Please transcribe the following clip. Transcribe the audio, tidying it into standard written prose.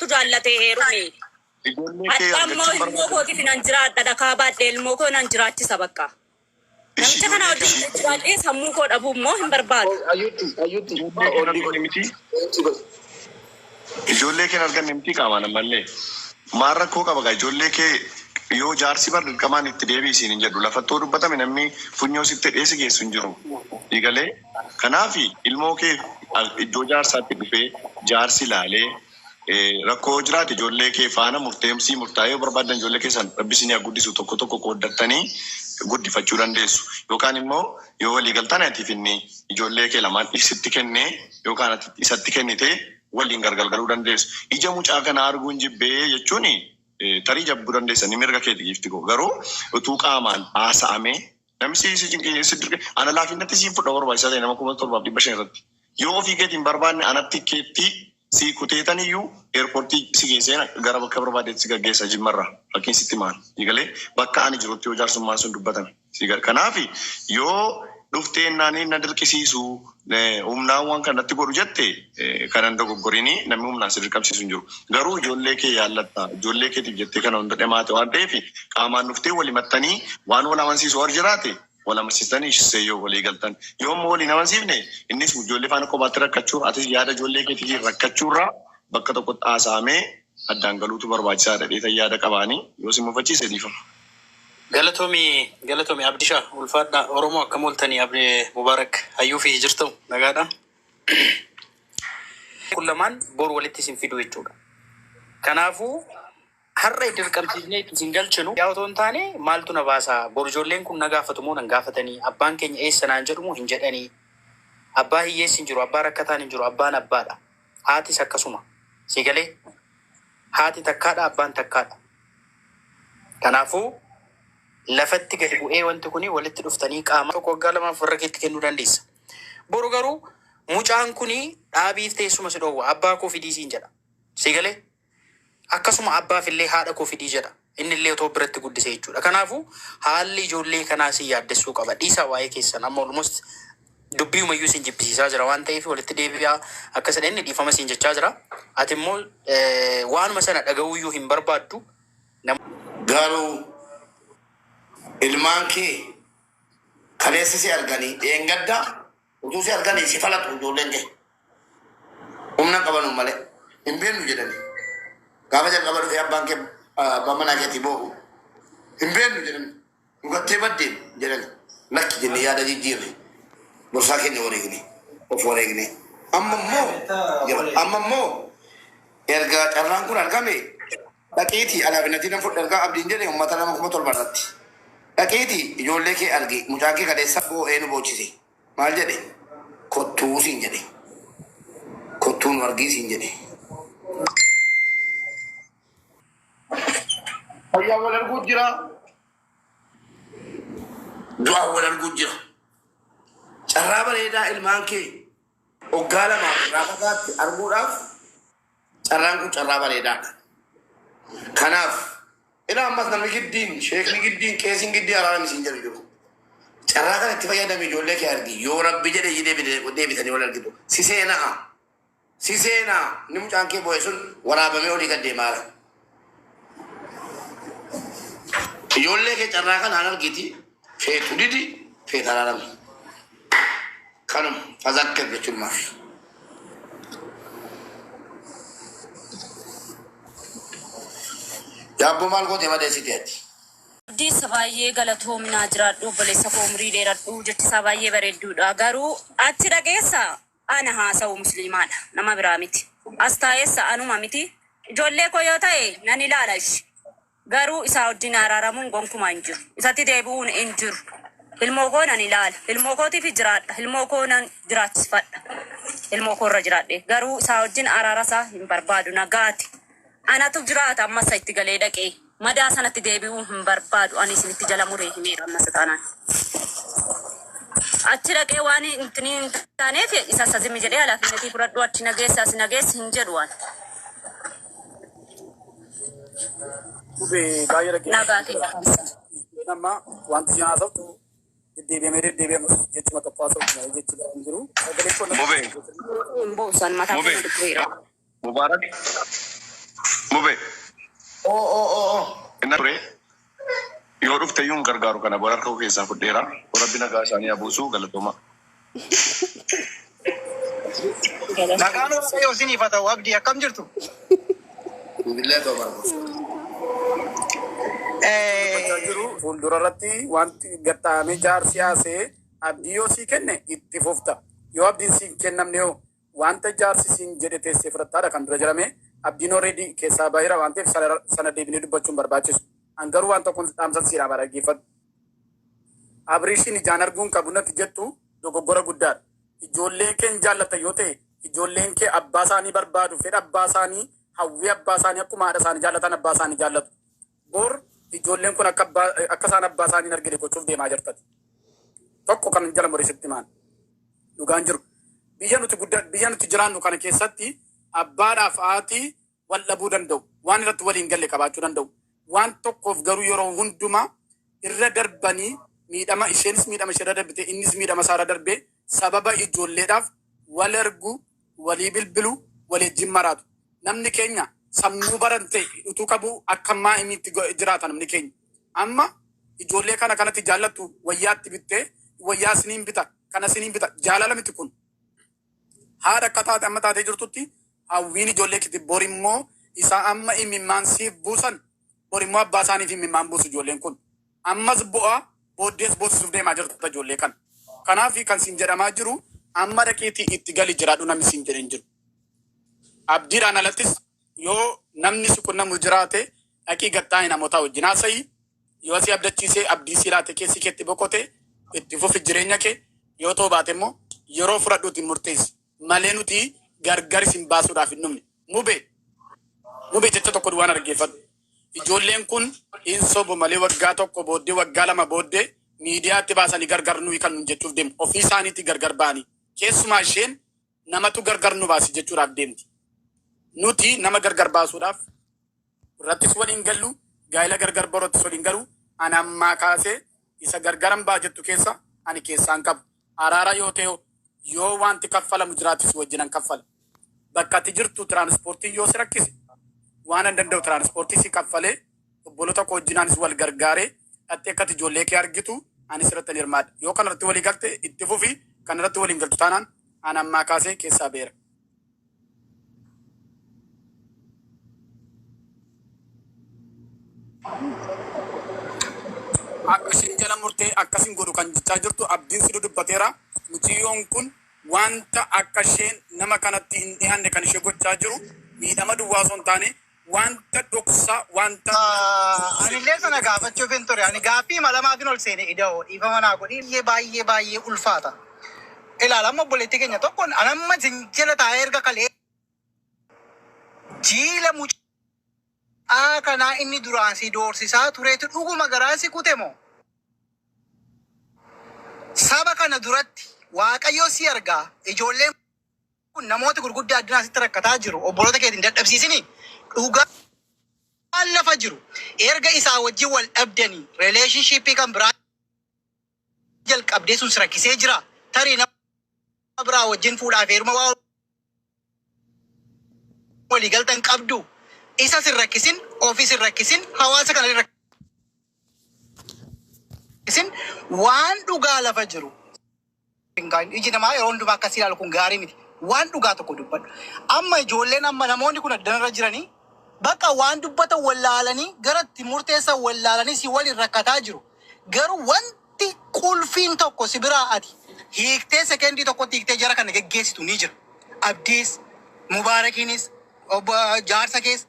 tu jaallate heerumee. Attammoo ilmoo kootiif nan jiraadha dhakaa baadhee ilmoo koo nan jiraachisa bakka. Namicha kana wajjin jiraadhee sammuu koo dhabuu immoo hin barbaadu. Ijoollee kee arganne miti qaamaan ammallee maal rakkoo qaba gaa ijoollee kee yoo jaarsi bar dirqamaan itti deebiisiin hin jedhu lafattoo dubbatame namni funyoo sitti dheesse geessu hin jiru. Digalee kanaafi ilmoo kee iddoo jaarsaatti dhufee jaarsi laalee rakkoo jiraate ijoollee kee faana murteemsii murtaa'ee barbaadan ijoollee keessan rabbisinii guddisu tokko tokko qooddattanii guddifachuu dandeessu. Yookaan immoo yoo walii galtaan atiif inni ijoollee kee lamaan isitti kennee yookaan isatti kennitee waliin gargalgaluu dandeessu. Ija mucaa kana arguun jibbee jechuun tarii jabbuu dandeessanii mirga keetii gifti koo garuu utuu qaamaan haasa'amee namni si cinqee ana laafinnatti siin fudha barbaachisaa ta'e nama 1700 irratti yoo ofii keetiin barbaanne anatti keetti si kuteetaniyyuu eerpoortii si geessee gara bakka barbaadeetti si gaggeessa jimmarraa fakkiin sitti maal digalee bakka ani jirutti yoo jaarsummaan sun dubbatame. Kanaafi yoo dhuftee naanii na dirqisiisu humnaan waan kanatti godhu jette kanan dogoggorini namni humnaan si dirqamsiisu hin jiru. Garuu ijoollee kee yaallatta ijoollee keetiif jettee kana hunda dhamaate waan ta'eef qaamaan dhuftee walii mattanii waan wal amansiisu war jiraate wal amansiistanii ishee yoo walii galtan yoo immoo waliin amansiifne innis ijoollee faana kophaatti rakkachuu atis yaada ijoollee keetii rakkachuurraa bakka tokkotti haasa'amee addaan galuutu barbaachisaadha dheetan yaada qabaanii yoo si mufachiise dhiifama. Galatomi Abdisha ulfaadha Oromoo akka moltanii Abdi Mubarak hayyuu fi jirtu nagaadha. Kullamaan boru walitti isin fidu jechuudha. Kanaafuu har'a dirqamsiisnee isin galchinu yaa otoo hin taane maaltu na baasa boru ijoolleen kun na gaafatu moo nan gaafatanii abbaan keenya eessa naan jedhu moo hin jedhanii abbaa hiyyeessi hin jiru abbaa rakkataan hin jiru abbaan abbaadha haatis akkasuma si galee haati takkaadha abbaan takkaadha. Kanaafuu lafatti gadi bu'ee wanti kuni walitti dhuftanii qaama tokko waggaa lamaaf warra keetti kennuu dandeessa. Boru garuu mucaan kuni dhaabiif teessuma si dhoowwa abbaa koo fidii siin jedha si galee akkasuma abbaaf illee haadha koo fidii jedha inni illee otoo biratti guddisee jechuudha. Kanaafuu haalli ijoollee kanaa si yaaddessuu qaba dhiisaa waa'ee keessan amma almost dubbii umayyuu siin jibbisiisaa jira waan ta'eef walitti deebi'aa akka sadeen inni dhiifama siin jechaa jira. Ati immoo waanuma sana dhaga'uuyyuu hin barbaaddu. Garuu ilmaan kee kaleessa si arganii dheengadda utuu si arganii si falatu ijoolleen kee humna qabanu malee hin beeknu jedhani gaafa jalqaba dhufee abbaan kee abbaan manaa keetii boo'u hin beeknu jedhani dhugattee baddeen jedhani lakki jennee yaada jijjiirre borsaa keenya wareegne of wareegne amma immoo erga carraan kun argame dhaqiitii alaabinatii nan fudhu ergaa abdiin jedhe uummata nama 1700 irratti. Dhaqiiti ijoollee kee arge mucaa kee kaleessa boo'ee nu boochisee maal jedhe kottuu siin jedhe kottuu nu argii siin jedhe. Fayyaa wal arguu jira du'aa wal arguu jira carraa bareedaa ilmaan kee waggaa lamaaf irraa fagaatti arguudhaaf carraan kun carraa bareedaadha. Kanaaf ila ammas namni giddiin sheekni giddiin qeesiin giddii araarame siin jedhu jiru. Carraa kana itti fayyadame ijoollee kee argi yoo rabbi jedhe deebitanii wal argitu si seenaa ni mucaan kee boo'e sun waraabamee olii gad deemaara. Ijoollee kee carraa kanaan argiti feetu didi feeta araarame kanuma fazakkar jechuun maaf. Yaabbo maal goote madeessite ati? Abdiisa baay'ee galatoominaa jiraadhu obboleessa koo umurii dheeradhu jettisaa baay'ee bareedduudha. Garuu achi dhageessa ana haasa'u musliimaadha nama biraa miti. As taa'eessa anuma miti. Ijoollee koo yoo ta'e nan ilaala ishi. Garuu isaa wajjin araaramuun gonkumaa hin jiru. Isatti deebi'uun hin jiru. Ilmoo koo nan ilaala. Ilmoo kootiif jiraadha. Ilmoo koo nan jiraachisfadha. Ilmoo koo irra jiraadhe. Garuu isaa wajjin araarasaa hin barbaadu nagaati. Anatu jiraata ammas itti galee dhaqee madaa sanatti deebi'uu hin barbaadu ani isinitti jala muree himeera ammas taanaan achi dhaqee waan intiniin taaneef isa sazimi jedhee halaafinnetii fudhadhu achi nageessa as nageessi hin jedhu waan nagaati nama wanti si haasa'u deddeebi'amus jechuma tokko haasa'u jechuudha hin jiru. Buusan mataa Mubarak Mube. Oo. Inna ture. Yoo dhufte yuun gargaaru kana bora harka keessaa fudheera. Rabbi nagaa isaanii abuusuu galatooma. Nagaan waaqayyoo isiniif haa ta'u abdii akkam jirtu? Billee tobarbu. jiru fuuldura irratti wanti gattaa'amee jaarsi haasee abdii yoo sii kenne itti fufta. Yoo abdiin siin kennamne yoo wanta jaarsi siin jedhe teessee fudhattaadha kan dura jirame abdiin already keessaa baay'ira waan ta'eef sana deebinee dubbachuun barbaachisu. Angaruu waan tokkoon dhaamsan siidhaa dhaggeeffadhu. Abiriishiin ijaan arguun qabu natti jettu dogoggora guddaadha. Ijoolleen kee jaallata yoo ta'e ijoolleen kee abbaa isaanii barbaadu fedha abbaa isaanii hawwii abbaa isaanii akkuma haadha isaanii jaallatan abbaa isaanii jaallatu. Bor ijoolleen kun akka isaan abbaa isaanii argine gochuuf deemaa jirtati. Tokko kan jala murisitti maan dhugaan jiru. Biyya nuti jiraannu kana keessatti abbaadhaaf haati wal dhabuu danda'u. Waan irratti waliin galle qabaachuu danda'u. Waan tokkoof garuu yeroo hundumaa irra darbanii miidhama isheenis miidhama ishee irra darbite innis miidhama isaa irra darbee sababa ijoolleedhaaf wal ergu walii bilbilu waliin maraatu. Namni keenya sammuu barante utuu qabu akka ammaa imitti jiraata namni keenya. Amma ijoollee kanatti jaallattu wayyaatti bittee wayyaa siniin bita kana siniin bita jaalala miti kun. Haadha akka taate amma taatee jirtutti hawwiin ijoollee kiti borimmoo isaa amma imimmaan siif buusan borimmoo abbaa isaaniif imimmaan buusu ijoolleen kun. Ammas bu'aa booddees boossisuuf deemaa jirtu ijoollee kana. Kanaaf kan siin jedhamaa jiru amma dhaqiitii itti gali jiraadhu namni siin jedheen jiru. Abdiidhaan alattis yoo namni si qunnamu jiraate dhaqii gattaa'e namoota wajjin haasa'i yoo si abdachiisee abdii si laate keessi keetti boqote itti fufi jireenya kee yoo ta'u baate immoo yeroo fudhadhuutiin murteessi malee nuti gargar isin baasuudhaaf hin dhumne. Mube jecha tokko duwwaan argeeffadhu. Ijoolleen kun hin sobu malee waggaa tokko booddee waggaa lama booddee miidiyaatti baasanii gargar nuyi kan nun jechuuf deemu. Ofii isaaniitti gargar ba'anii. Keessumaa isheen namatu gargar nu baasi jechuudhaaf deemti. Nuti nama gargar baasuudhaaf irrattis waliin gallu gaa'ela gargar baroottis waliin galu ani ammaa kaasee isa gargaran baa jettu keessa ani keessaan qabu. Araara yoo ta'e yoo wanti kaffalamu jiraatis wajjinan kaffala. Bakka ati jirtu tiraanspoortiin yoo si rakkise waan an danda'u tiraanspoortii si kaffalee obbolota koo wajjinaanis wal gargaaree dhattee akkati ijoollee kee argitu anis irratti hirmaadha. Yoo kanarratti walii galte itti fufi kanarratti waliin galtu taanaan ani ammaa kaasee keessaa beera. Akkasiin jala murtee akkasiin godhu kan jechaa jirtu abdiin si dubbateera. Mucayyoon kun wanta akka isheen nama kanatti hin dhiyaanne kan ishee gochaa jiru miidhama duwwaa osoo hin taane wanta dhoksaa wanta. Anillee sana gaafachuuf hin ture. Ani gaaffii malamaafin ol seene ida'oo dhiifama naa godhi baay'ee ulfaata. Ilaalama obboleettii keenya tokkoon anamma jala taa'ee erga kalee jiila mucaa kanaa inni duraan si doorsisaa tureetu dhuguma garaa si kute moo? Saba kana duratti Waaqayyo si argaa ijoolleen kun namoota gurguddaa addunyaa sitti rakkataa jiru obboloota keetiin dadhabsiisanii dhugaa lafa jiru erga isaa wajjin wal dhabdanii rileeshnshiippii kan biraa jalqabdee sun rakkisee jira tarii nama biraa wajjin fuudhaaf heeruma waa walii galtan qabdu isa sin rakkisin ofii sin rakkisin hawaasa kana rakkisin waan dhugaa lafa jiru. Iji namaa yeroo hundumaa akkasii ilaalu kun gaarii miti. Waan dhugaa tokko dubbadhu. Amma ijoolleen amma namoonni kun addanarra jiranii bakka waan dubbatan wallaalanii gara itti murteessan wallaalanii si waliin rakkataa jiru. Garuu wanti qulfiin tokko si biraa ati hiiktee sekendii tokkotti hiiktee jara kana geggeessitu ni jira. Abdiis, Mubaarakiinis, jaarsa kees